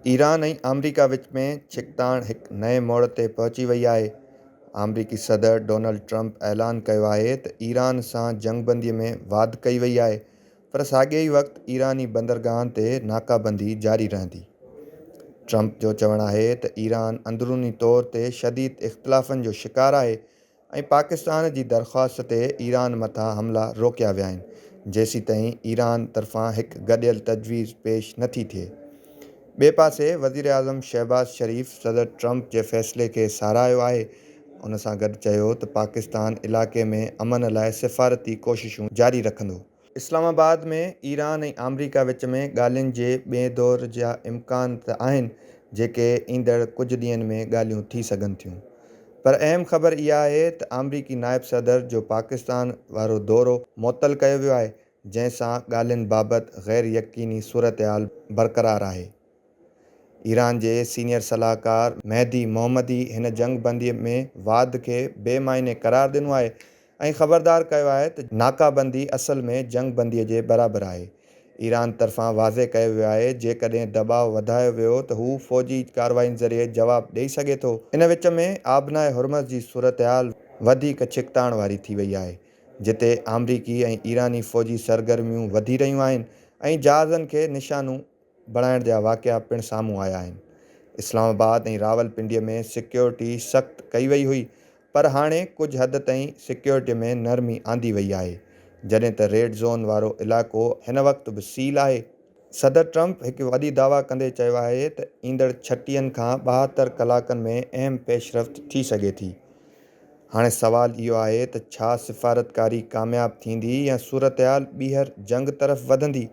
Iran ऐं अमरीका विच में छिकताण हिकु नए मोड़ ते पहुची वई आहे। अमरीकी सदर डोनाल्ड ट्रंप ऐलान कयो आहे त ईरान सां जंगबंदीअ में वाध कई वई आहे, पर साॻिए ई वक़्तु ईरानी बंदरगाहनि ते नाकाबंदी जारी रहंदी। ट्रंप जो चवणु आहे त ईरान अंदरूनी तौर ते शदीद इख़्तिलाफ़नि जो शिकार आहे ऐं पाकिस्तान जी दरख़्वास्त ते ईरान मथां हमला रोकिया विया आहिनि, जेसीं ताईं ईरान तरफ़ां हिकु गॾियल तजवीज़ पेश नथी थिए। ॿिए पासे वज़ीर आज़म शहबाज़ शरीफ़ सदर ट्रंप जे फ़ैसिले खे साराहियो आहे। उन सां गॾु चयो त पाकिस्तान इलाइक़े में अमन लाइ सिफ़ारती कोशिशूं जारी रखंदो। इस्लामाबाद में ईरान ऐं अमरीका विच में ॻाल्हियुनि जे ॿिए दौर जा इम्कान त आहिनि, जेके ईंदड़ कुझु ॾींहंनि में ॻाल्हियूं थी सघनि थियूं। पर अहम ख़बर इहा आहे त अमरीकी नायब सदर जो पाकिस्तान वारो दौरो मुअतल कयो वियो आहे, जंहिंसां ॻाल्हियुनि बाबति ग़ैर यकीनी सूरतहाल बरक़रार आहे। ईरान जे सीनियर सलाहकार महदी मोहम्मदी हिन जंगबंदीअ में वाध खे बेमायने क़रार ॾिनो आहे ऐं ख़बरदार कयो आहे त नाकाबंदी असल में जंगबंदीअ जे बराबरि आहे। ईरान तरफ़ां वाज़े कयो वियो आहे जेकॾहिं दबाउ वधायो वियो त हू फ़ौजी कार्रवाइनि ज़रिए जवाबु ॾेई सघे थो। इन विच में आबनाए हुरमज़ जी सूरतहाल वधीक छिकताण वारी थी वई आहे, जिते अमरीकी ऐं ईरानी फ़ौजी सरगर्मियूं वधी रहियूं आहिनि ऐं जहाज़नि खे निशानूं बणाइण जा वाक़िआ पिणु साम्हूं आया आहिनि। इस्लामाबाद ऐं रावलपिंडीअ में सिक्योरिटी सख़्तु कई वई हुई, पर हाणे कुझु हद ताईं सिक्योरिटीअ में नरमी आंदी वई आहे, जॾहिं त रेड ज़ोन वारो इलाइक़ो हिन वक़्तु बि सील आहे। सदर ट्रंप हिकु वॾी दावा कंदे चयो आहे त ईंदड़ 36 खां 72 कलाकनि में अहम पेशरफ़्त थी सघे थी। हाणे सुवालु इहो आहे त छा सिफ़ारतकारी कामयाबु थींदी या सूरतहाल ॿीहर जंग तरफ़ वधंदी।